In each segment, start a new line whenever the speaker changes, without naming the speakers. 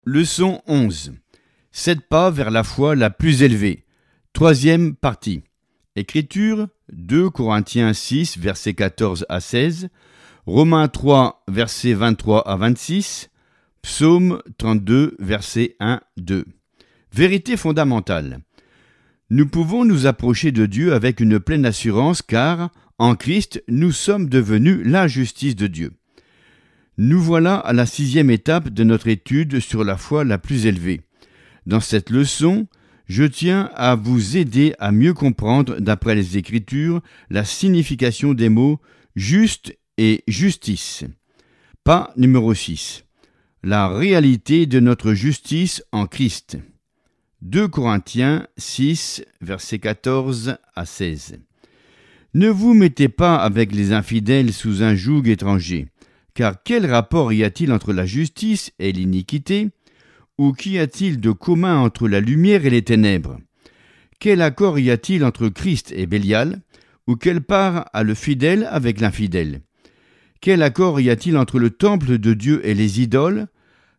Leçon 11. 7 pas vers la foi la plus élevée. Troisième partie. Écriture 2 Corinthiens 6, versets 14 à 16, Romains 3, versets 23 à 26, Psaume 32, versets 1-2. Vérité fondamentale. Nous pouvons nous approcher de Dieu avec une pleine assurance car, en Christ, nous sommes devenus la justice de Dieu. Nous voilà à la 6e étape de notre étude sur la foi la plus élevée. Dans cette leçon, je tiens à vous aider à mieux comprendre, d'après les Écritures, la signification des mots « juste » et « justice ». Pas numéro 6. La réalité de notre justice en Christ. 2 Corinthiens 6, versets 14 à 16. Ne vous mettez pas avec les infidèles sous un joug étranger, car quel rapport y a-t-il entre la justice et l'iniquité ? Ou qu'y a-t-il de commun entre la lumière et les ténèbres ? Quel accord y a-t-il entre Christ et Bélial ? Ou quelle part a le fidèle avec l'infidèle ? Quel accord y a-t-il entre le temple de Dieu et les idoles ?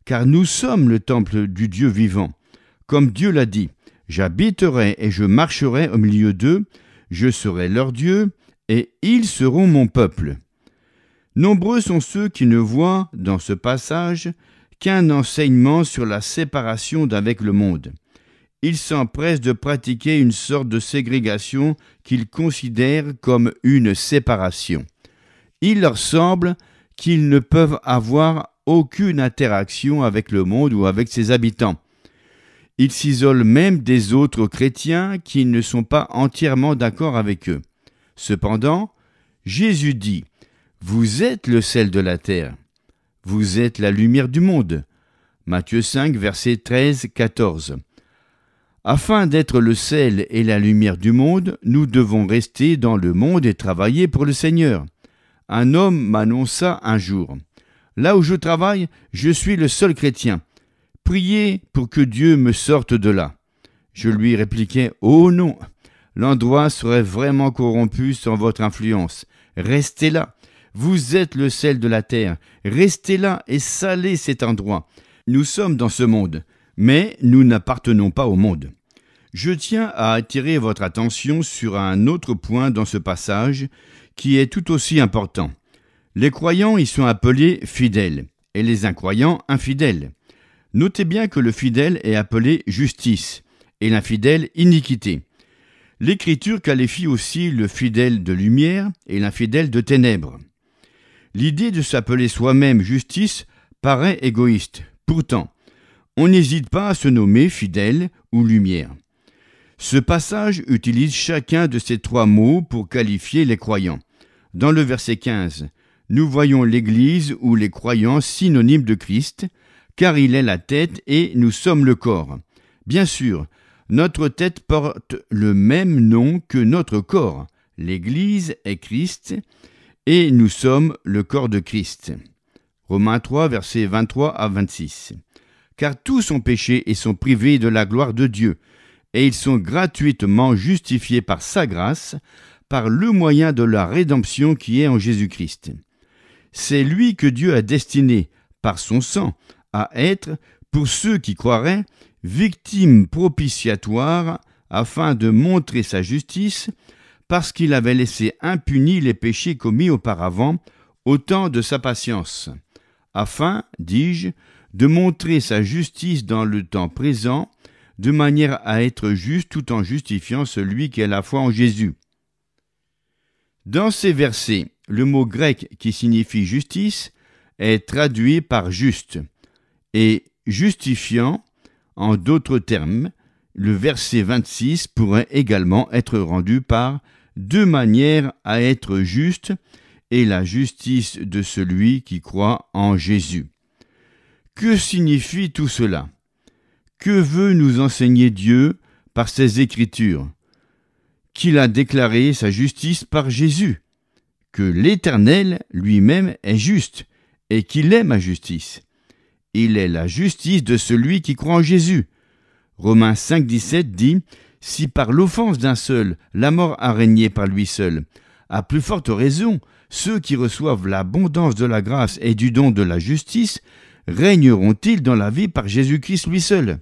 Car nous sommes le temple du Dieu vivant. Comme Dieu l'a dit, « J'habiterai et je marcherai au milieu d'eux, je serai leur Dieu, et ils seront mon peuple. » Nombreux sont ceux qui ne voient, dans ce passage, qu'un enseignement sur la séparation d'avec le monde. Ils s'empressent de pratiquer une sorte de ségrégation qu'ils considèrent comme une séparation. Il leur semble qu'ils ne peuvent avoir aucune interaction avec le monde ou avec ses habitants. Ils s'isolent même des autres chrétiens qui ne sont pas entièrement d'accord avec eux. Cependant, Jésus dit « Vous êtes le sel de la terre. Vous êtes la lumière du monde. » Matthieu 5, versets 13-14. Afin d'être le sel et la lumière du monde, nous devons rester dans le monde et travailler pour le Seigneur. Un homme m'annonça un jour « Là où je travaille, je suis le seul chrétien. Priez pour que Dieu me sorte de là. » Je lui répliquai « Oh non, l'endroit serait vraiment corrompu sans votre influence. Restez là. Vous êtes le sel de la terre. Restez là et salez cet endroit. Nous sommes dans ce monde, mais nous n'appartenons pas au monde. » Je tiens à attirer votre attention sur un autre point dans ce passage qui est tout aussi important. Les croyants y sont appelés fidèles et les incroyants infidèles. Notez bien que le fidèle est appelé justice et l'infidèle iniquité. L'Écriture qualifie aussi le fidèle de lumière et l'infidèle de ténèbres. L'idée de s'appeler soi-même justice paraît égoïste. Pourtant, on n'hésite pas à se nommer fidèle ou lumière. Ce passage utilise chacun de ces trois mots pour qualifier les croyants. Dans le verset 15, nous voyons l'Église ou les croyants synonymes de Christ, car il est la tête et nous sommes le corps. Bien sûr, notre tête porte le même nom que notre corps. L'Église est Christ et nous sommes le corps de Christ. Romains 3, versets 23 à 26. Car tous ont péché et sont privés de la gloire de Dieu, et ils sont gratuitement justifiés par sa grâce, par le moyen de la rédemption qui est en Jésus-Christ. C'est lui que Dieu a destiné, par son sang, à être, pour ceux qui croiraient, victime propitiatoire, afin de montrer sa justice, parce qu'il avait laissé impunis les péchés commis auparavant, au temps de sa patience, afin, dis-je, de montrer sa justice dans le temps présent, de manière à être juste tout en justifiant celui qui a la foi en Jésus. Dans ces versets, le mot grec qui signifie justice est traduit par juste, et justifiant, en d'autres termes, le verset 26 pourrait également être rendu par deux manières à être juste et la justice de celui qui croit en Jésus. Que signifie tout cela ? Que veut nous enseigner Dieu par ses Écritures ? Qu'il a déclaré sa justice par Jésus, que l'Éternel lui-même est juste et qu'il est ma justice. Il est la justice de celui qui croit en Jésus. Romains 5, 17 dit « Si par l'offense d'un seul, la mort a régné par lui seul, à plus forte raison, ceux qui reçoivent l'abondance de la grâce et du don de la justice régneront-ils dans la vie par Jésus-Christ lui seul?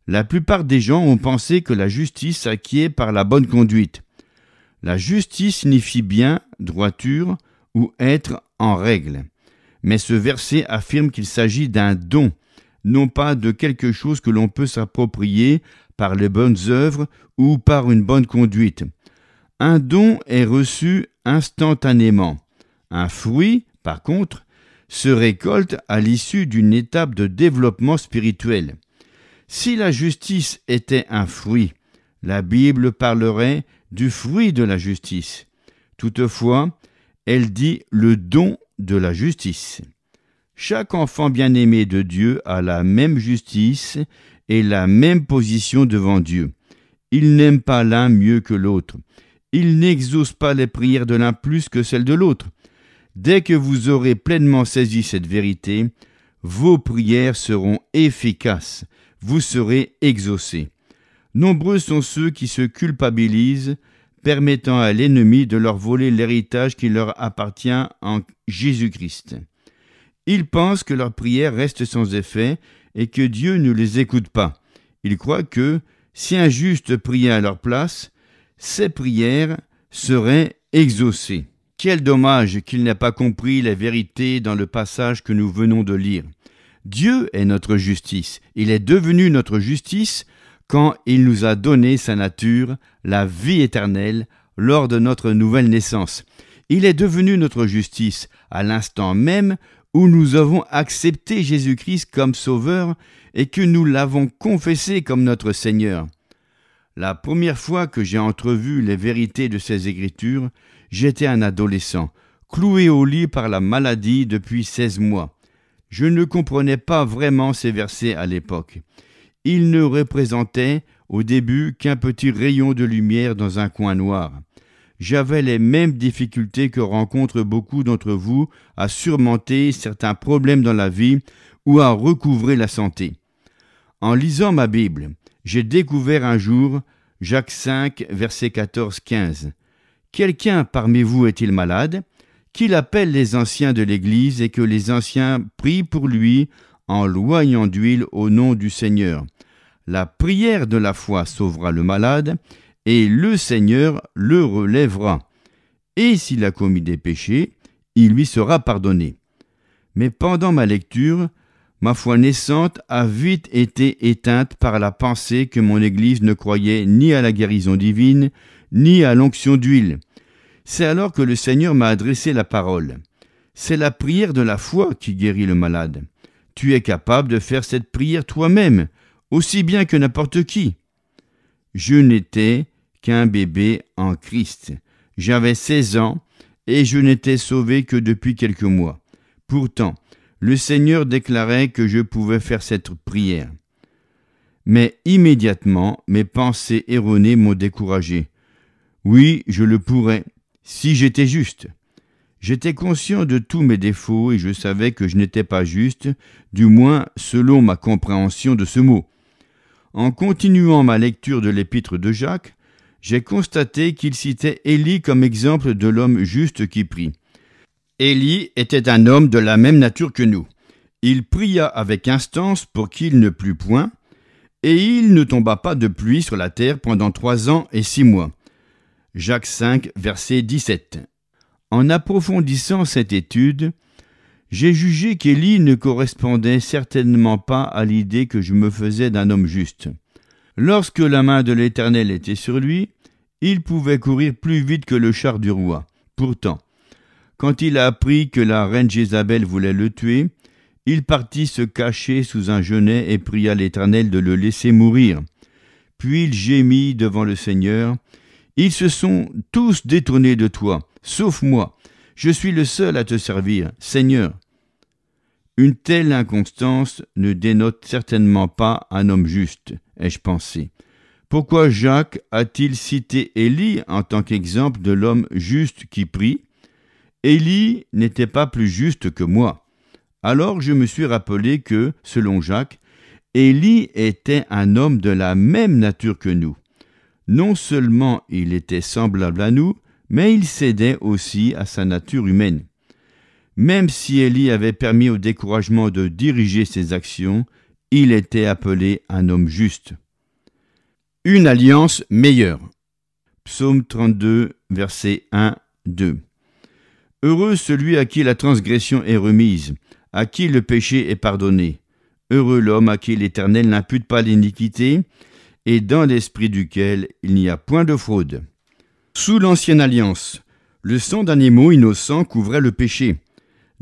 La plupart des gens ont pensé que la justice s'acquiert par la bonne conduite. La justice signifie bien droiture ou être en règle. Mais ce verset affirme qu'il s'agit d'un don, non pas de quelque chose que l'on peut s'approprier par les bonnes œuvres ou par une bonne conduite. Un don est reçu instantanément. Un fruit, par contre, se récolte à l'issue d'une étape de développement spirituel. Si la justice était un fruit, la Bible parlerait du fruit de la justice. Toutefois, elle dit le don de la justice. Chaque enfant bien-aimé de Dieu a la même justice et la même position devant Dieu. Il n'aime pas l'un mieux que l'autre. Il n'exauce pas les prières de l'un plus que celles de l'autre. Dès que vous aurez pleinement saisi cette vérité, vos prières seront efficaces. Vous serez exaucés. Nombreux sont ceux qui se culpabilisent, permettant à l'ennemi de leur voler l'héritage qui leur appartient en Jésus-Christ. Ils pensent que leurs prières restent sans effet et que Dieu ne les écoute pas. Ils croient que, si un juste priait à leur place, ses prières seraient exaucées. Quel dommage qu'il n'ait pas compris la vérité dans le passage que nous venons de lire. Dieu est notre justice. Il est devenu notre justice quand il nous a donné sa nature, la vie éternelle, lors de notre nouvelle naissance. Il est devenu notre justice à l'instant même où nous avons accepté Jésus-Christ comme Sauveur et que nous l'avons confessé comme notre Seigneur. La première fois que j'ai entrevu les vérités de ces Écritures, j'étais un adolescent, cloué au lit par la maladie depuis 16 mois. Je ne comprenais pas vraiment ces versets à l'époque. Ils ne représentaient au début qu'un petit rayon de lumière dans un coin noir. J'avais les mêmes difficultés que rencontrent beaucoup d'entre vous à surmonter certains problèmes dans la vie ou à recouvrer la santé. En lisant ma Bible, j'ai découvert un jour Jacques 5, versets 14-15. « Quelqu'un parmi vous est-il malade ? Qu'il appelle les anciens de l'Église et que les anciens prient pour lui en loignant d'huile au nom du Seigneur. La prière de la foi sauvera le malade, et le Seigneur le relèvera. Et s'il a commis des péchés, il lui sera pardonné. » Mais pendant ma lecture, ma foi naissante a vite été éteinte par la pensée que mon Église ne croyait ni à la guérison divine, ni à l'onction d'huile. C'est alors que le Seigneur m'a adressé la parole. C'est la prière de la foi qui guérit le malade. Tu es capable de faire cette prière toi-même, aussi bien que n'importe qui. Je n'étais qu'un bébé en Christ. J'avais 16 ans et je n'étais sauvé que depuis quelques mois. Pourtant, le Seigneur déclarait que je pouvais faire cette prière. Mais immédiatement, mes pensées erronées m'ont découragé. Oui, je le pourrais, si j'étais juste. J'étais conscient de tous mes défauts et je savais que je n'étais pas juste, du moins selon ma compréhension de ce mot. En continuant ma lecture de l'épître de Jacques, j'ai constaté qu'il citait Élie comme exemple de l'homme juste qui prie. Élie était un homme de la même nature que nous. Il pria avec instance pour qu'il ne plût point, et il ne tomba pas de pluie sur la terre pendant 3 ans et 6 mois. Jacques 5, verset 17. En approfondissant cette étude, j'ai jugé qu'Élie ne correspondait certainement pas à l'idée que je me faisais d'un homme juste. Lorsque la main de l'Éternel était sur lui, il pouvait courir plus vite que le char du roi. Pourtant, quand il a appris que la reine Jézabel voulait le tuer, il partit se cacher sous un genêt et pria l'Éternel de le laisser mourir. Puis il gémit devant le Seigneur. « Ils se sont tous détournés de toi, sauf moi. Je suis le seul à te servir, Seigneur. » Une telle inconstance ne dénote certainement pas un homme juste, ai-je pensé. Pourquoi Jacques a-t-il cité Élie en tant qu'exemple de l'homme juste qui prie ? Élie n'était pas plus juste que moi. Alors je me suis rappelé que, selon Jacques, Élie était un homme de la même nature que nous. Non seulement il était semblable à nous, mais il cédait aussi à sa nature humaine. Même si Élie avait permis au découragement de diriger ses actions, il était appelé un homme juste. Une alliance meilleure. Psaume 32, versets 1, 2. Heureux celui à qui la transgression est remise, à qui le péché est pardonné. Heureux l'homme à qui l'Éternel n'impute pas l'iniquité, et dans l'esprit duquel il n'y a point de fraude. Sous l'ancienne alliance, le sang d'animaux innocents couvrait le péché.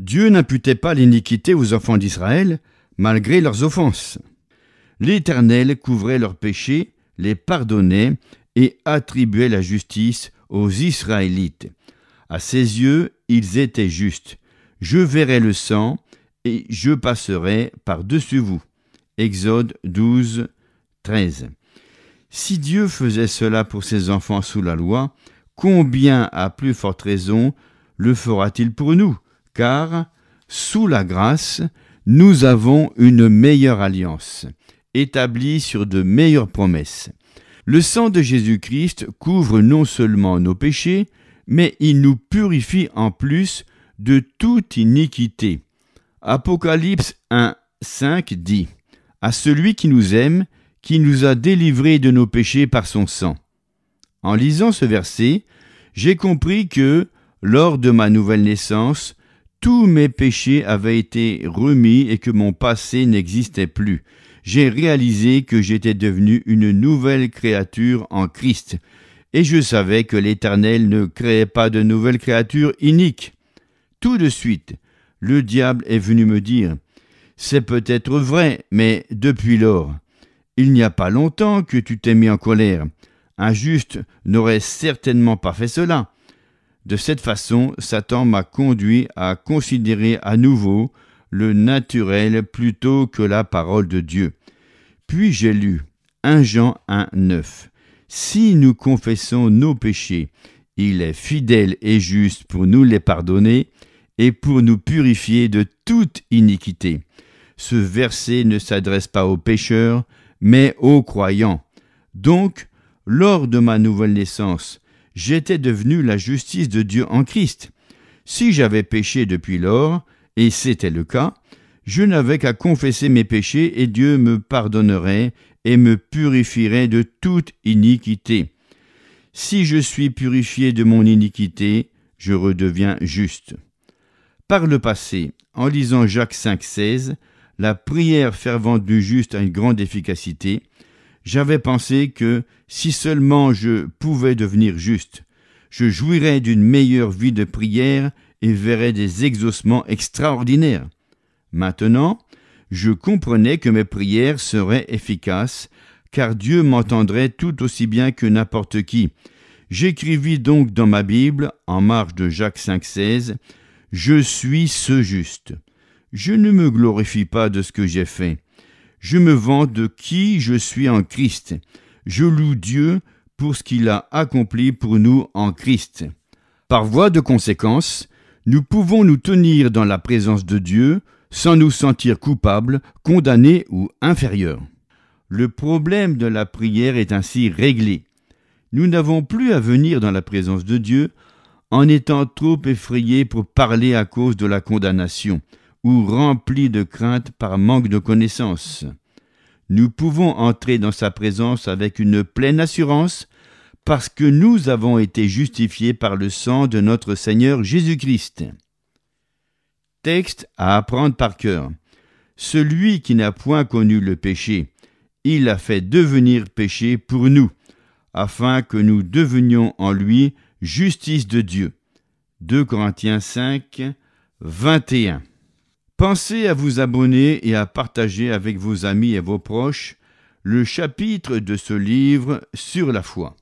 Dieu n'imputait pas l'iniquité aux enfants d'Israël, malgré leurs offenses. L'Éternel couvrait leurs péchés, les pardonnait et attribuait la justice aux Israélites. À ses yeux, ils étaient justes. Je verrai le sang et je passerai par-dessus vous. Exode 12, 13. Si Dieu faisait cela pour ses enfants sous la loi, combien à plus forte raison le fera-t-il pour nous? Car, sous la grâce, nous avons une meilleure alliance, établie sur de meilleures promesses. Le sang de Jésus-Christ couvre non seulement nos péchés, mais il nous purifie en plus de toute iniquité. Apocalypse 1, 5 dit « À celui qui nous aime, qui nous a délivrés de nos péchés par son sang. » En lisant ce verset, j'ai compris que, lors de ma nouvelle naissance, tous mes péchés avaient été remis et que mon passé n'existait plus. J'ai réalisé que j'étais devenu une nouvelle créature en Christ, et je savais que l'Éternel ne créait pas de nouvelles créatures iniques. Tout de suite, le diable est venu me dire « C'est peut-être vrai, mais depuis lors, il n'y a pas longtemps que tu t'es mis en colère. Un juste n'aurait certainement pas fait cela. » De cette façon, Satan m'a conduit à considérer à nouveau le naturel plutôt que la parole de Dieu. Puis j'ai lu 1 Jean 1, 9. Si nous confessons nos péchés, il est fidèle et juste pour nous les pardonner et pour nous purifier de toute iniquité. Ce verset ne s'adresse pas aux pécheurs, mais aux croyants. Donc, lors de ma nouvelle naissance, j'étais devenu la justice de Dieu en Christ. Si j'avais péché depuis lors, et c'était le cas, je n'avais qu'à confesser mes péchés et Dieu me pardonnerait et me purifierait de toute iniquité. Si je suis purifié de mon iniquité, je redeviens juste. Par le passé, en lisant Jacques 5,16, la prière fervente du juste a une grande efficacité, j'avais pensé que si seulement je pouvais devenir juste, je jouirais d'une meilleure vie de prière et verrais des exaucements extraordinaires. Maintenant, je comprenais que mes prières seraient efficaces, car Dieu m'entendrait tout aussi bien que n'importe qui. J'écrivis donc dans ma Bible, en marge de Jacques 5,16, « Je suis ce juste. Je ne me glorifie pas de ce que j'ai fait. Je me vante de qui je suis en Christ. Je loue Dieu pour ce qu'il a accompli pour nous en Christ. » Par voie de conséquence, nous pouvons nous tenir dans la présence de Dieu sans nous sentir coupables, condamnés ou inférieurs. Le problème de la prière est ainsi réglé. Nous n'avons plus à venir dans la présence de Dieu en étant trop effrayés pour parler à cause de la condamnation ou remplis de crainte par manque de connaissance. Nous pouvons entrer dans sa présence avec une pleine assurance parce que nous avons été justifiés par le sang de notre Seigneur Jésus-Christ. Texte à apprendre par cœur. Celui qui n'a point connu le péché, il l'a fait devenir péché pour nous, afin que nous devenions en lui justice de Dieu. 2 Corinthiens 5, 21. Pensez à vous abonner et à partager avec vos amis et vos proches le chapitre de ce livre sur la foi.